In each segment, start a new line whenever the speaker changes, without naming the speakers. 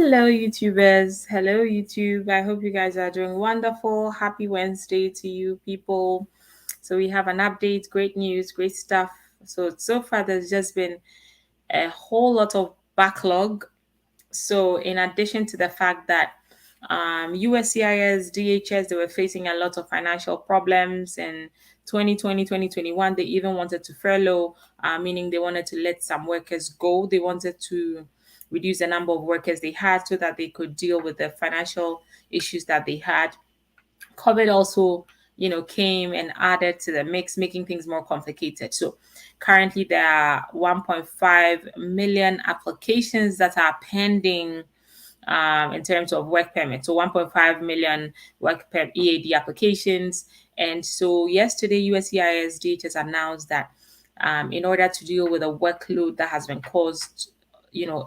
Hello, YouTubers. Hello, YouTube. I hope you guys are doing wonderful. Happy Wednesday to you, people. So, we have an update, great news, great stuff. So far, there's just been a whole lot of backlog. So, in addition to the fact that U.S.A DHS, they were facing a lot of financial problems in 2020, 2021. They even wanted to furlough, meaning they wanted to let some workers go. They wanted to reduce the number of workers they had so that they could deal with the financial issues that they had. COVID also, came and added to the mix, making things more complicated. So currently there are 1.5 million applications that are pending in terms of work permit. So 1.5 million work permit EAD applications. And so yesterday, USCIS has announced that in order to deal with a workload that has been caused,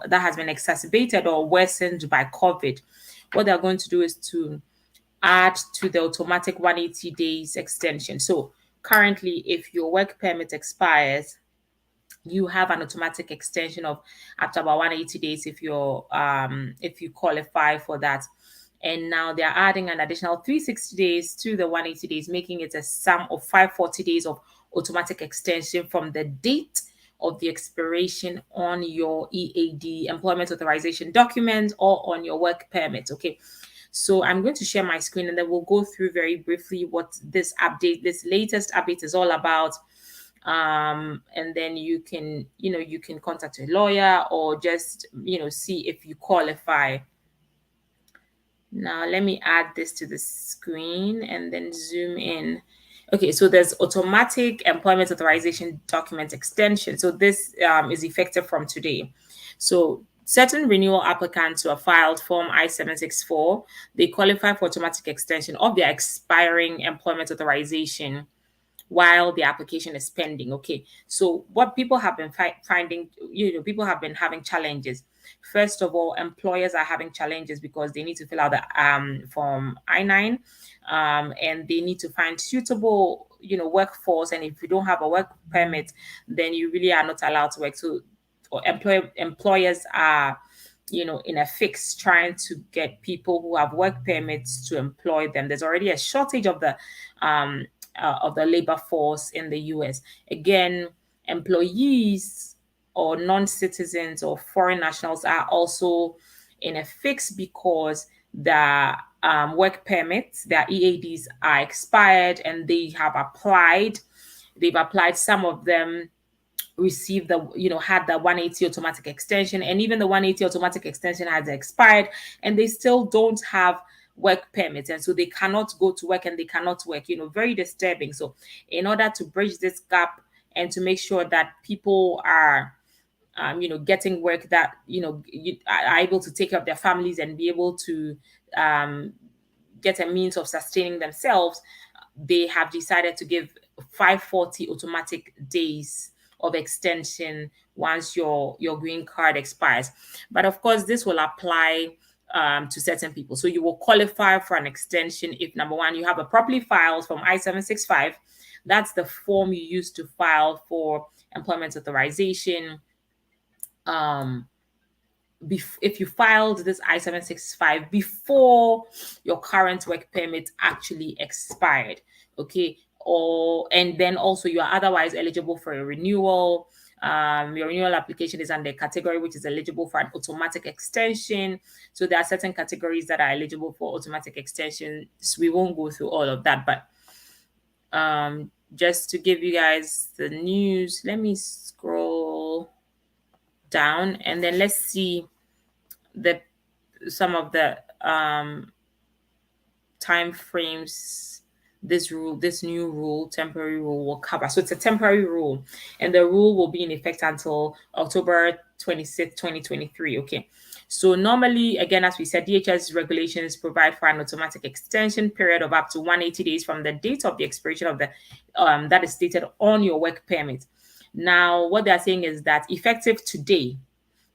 that has been exacerbated or worsened by COVID, what they're going to do is to add to the automatic 180 days extension. So currently, if your work permit expires, you have an automatic extension of up to about 180 days if you qualify for that. And now they're adding an additional 360 days to the 180 days, making it a sum of 540 days of automatic extension from the date of the expiration on your EAD employment authorization document or on your work permit. Okay. So I'm going to share my screen and then we'll go through very briefly what this latest update is all about. And then you can contact a lawyer or just see if you qualify. Now let me add this to the screen and then zoom in. Okay, so there's automatic employment authorization document extension. So this is effective from today. So certain renewal applicants who have filed Form I-764, they qualify for automatic extension of their expiring employment authorization while the application is pending. Okay, so what people have been finding, people have been having challenges. First of all, employers are having challenges because they need to fill out the Form I-9, and they need to find suitable, workforce. And if you don't have a work permit, then you really are not allowed to work. So employers are in a fix trying to get people who have work permits to employ them. There's already a shortage of the labor force in the US. Again, employees or non-citizens or foreign nationals are also in a fix because the work permits, their EADs are expired and they have applied. They've applied, some of them received had the 180 automatic extension, and even the 180 automatic extension has expired and they still don't have work permits, and so they cannot go to work and they cannot work. Very disturbing. So in order to bridge this gap and to make sure that people are getting work that are able to take care of their families and be able to get a means of sustaining themselves, they have decided to give 540 automatic days of extension once your green card expires. But of course, this will apply to certain people. So you will qualify for an extension if, number one, you have a properly filed Form I-765. That's the form you use to file for employment authorization. If you filed this I-765 before your current work permit actually expired, okay, and then also you are otherwise eligible for a renewal. Your renewal application is under a category which is eligible for an automatic extension. So there are certain categories that are eligible for automatic extension. So we won't go through all of that, but just to give you guys the news, let me scroll down and then let's see some of the time frames this new rule, temporary rule, will cover. So it's a temporary rule, and the rule will be in effect until October 26th, 2023. Okay. So normally, again, as we said, DHS regulations provide for an automatic extension period of up to 180 days from the date of the expiration of the that is stated on your work permit. Now, what they're saying is that effective today,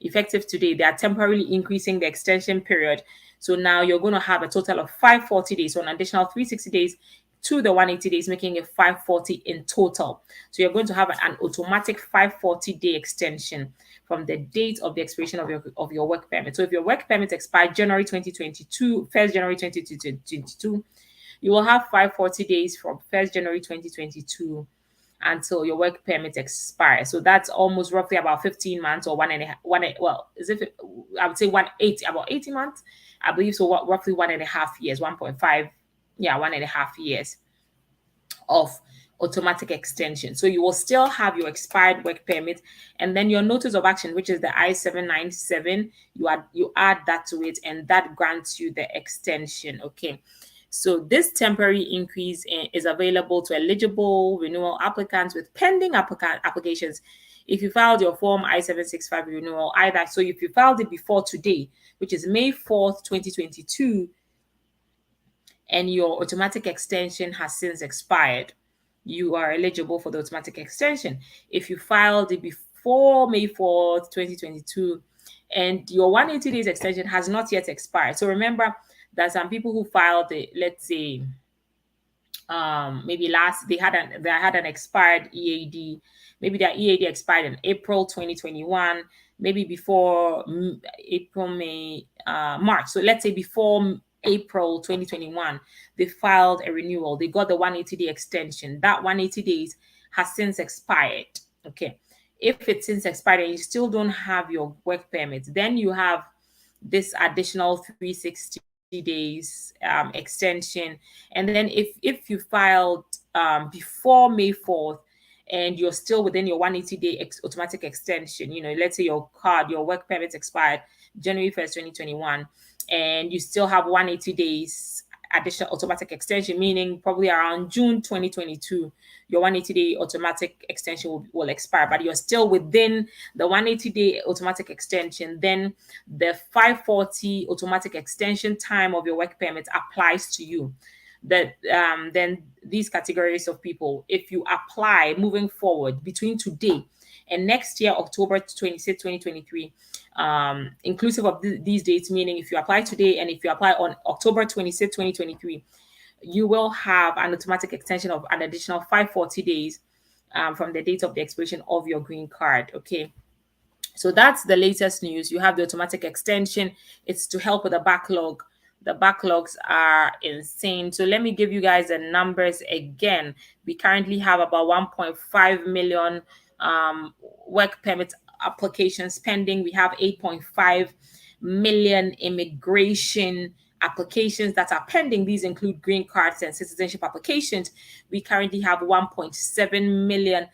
they are temporarily increasing the extension period. So now you're going to have a total of 540 days, so an additional 360 days to the 180 days, making it 540 in total. So you're going to have an automatic 540-day extension from the date of the expiration of your work permit. So if your work permit expired January 2022, 1st January 2022, you will have 540 days from 1st January 2022 until your work permit expires. So that's almost roughly about 15 months or well, I would say 180, about 80 months, I believe. So roughly 1.5 years, 1.5, yeah, 1.5 years of automatic extension. So you will still have your expired work permit, and then your notice of action, which is the I-797, you add that to it, and that grants you the extension. Okay. So this temporary increase is available to eligible renewal applicants with pending applications. If you filed your form I-765 renewal, either, so if you filed it before today, which is May 4th, 2022, and your automatic extension has since expired, you are eligible for the automatic extension. If you filed it before May 4th, 2022, and your 180 days extension has not yet expired. So remember that some people who filed it, let's say, maybe they had an expired EAD. Maybe their EAD expired in April 2021, maybe before April, May, March. So let's say before April 2021, they filed a renewal. They got the 180-day extension. That 180 days has since expired. Okay. If it's since expired and you still don't have your work permit, then you have this additional 360 days extension. And then if you filed before May 4th and you're still within your 180-day automatic extension, let's say your work permit expired January 1st, 2021, and you still have 180 days additional automatic extension, meaning probably around June 2022, your 180-day automatic extension will expire, but you're still within the 180-day automatic extension, then the 540 automatic extension time of your work permit applies to you. That then these categories of people, if you apply moving forward between today and next year, October 26, 2023, inclusive of these dates, meaning if you apply today and if you apply on October 26, 2023, you will have an automatic extension of an additional 540 days from the date of the expiration of your green card. Okay. So that's the latest news. You have the automatic extension. It's to help with the backlog. The backlogs are insane. So let me give you guys the numbers again. We currently have about 1.5 million work permit applications pending. We have 8.5 million immigration applications that are pending. These include green cards and citizenship applications. We currently have 1.7 million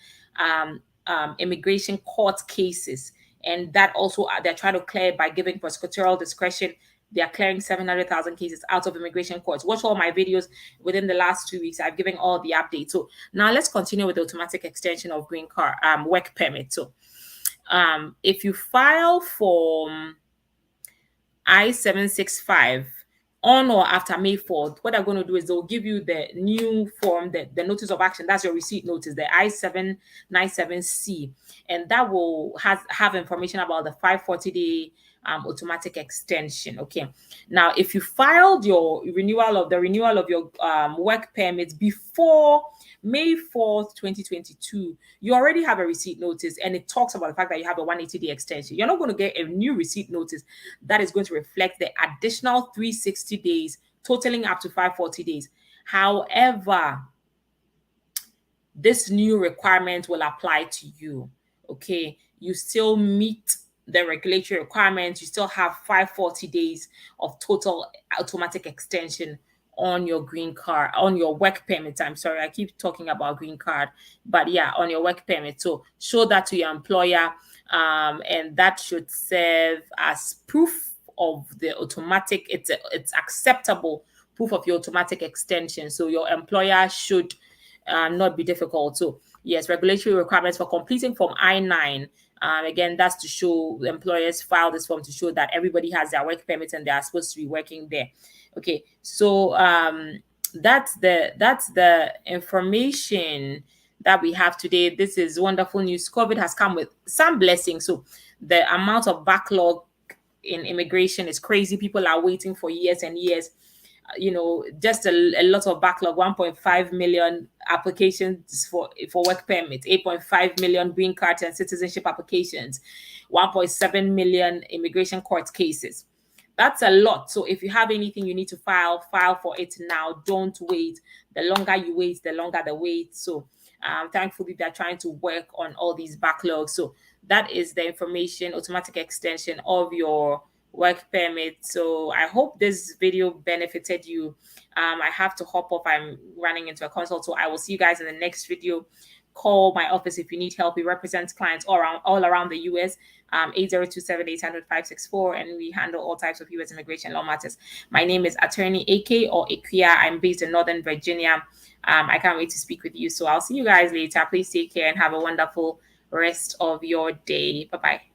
immigration court cases. And that also, they're trying to clear by giving prosecutorial discretion. They are clearing 700,000 cases out of immigration courts. Watch all my videos within the last 2 weeks. I've given all the updates. So now let's continue with the automatic extension of green card work permit. So if you file for I-765 on or after May 4th, what they're going to do is they'll give you the new form, the notice of action. That's your receipt notice, the I-797C. And that will have information about the 540-day automatic extension. Okay. Now, if you filed your renewal of your work permit before May 4th, 2022, you already have a receipt notice, and it talks about the fact that you have a 180-day extension. You're not going to get a new receipt notice that is going to reflect the additional 360 days, totaling up to 540 days. However, this new requirement will apply to you. Okay. You still meet the regulatory requirements. You still have 540 days of total automatic extension on your green card, on your work permit. I'm sorry, I keep talking about green card, but yeah, on your work permit. So show that to your employer, and that should serve as proof of the automatic. It's acceptable proof of your automatic extension. So your employer should not be difficult. So yes, regulatory requirements for completing Form I-9. Again, that's to show employers file this form to show that everybody has their work permit and they are supposed to be working there. Okay, so that's the information that we have today. This is wonderful news. COVID has come with some blessings. So the amount of backlog in immigration is crazy. People are waiting for years and years. just a lot of backlog. 1.5 million applications for work permit, 8.5 million green card and citizenship applications, 1.7 million immigration court cases. That's a lot. So if you have anything you need to file for it now. Don't wait. The longer you wait, the longer the wait. So thankfully, they're trying to work on all these backlogs. So that is the information, automatic extension of your work permit. So I hope this video benefited you. I have to hop off. I'm running into a consult. So I will see you guys in the next video. Call my office if you need help. We represent clients all around the US, 8027-800-564, and we handle all types of US immigration law matters. My name is Attorney AK or Akua. I'm based in Northern Virginia. I can't wait to speak with you. So I'll see you guys later. Please take care and have a wonderful rest of your day. Bye-bye.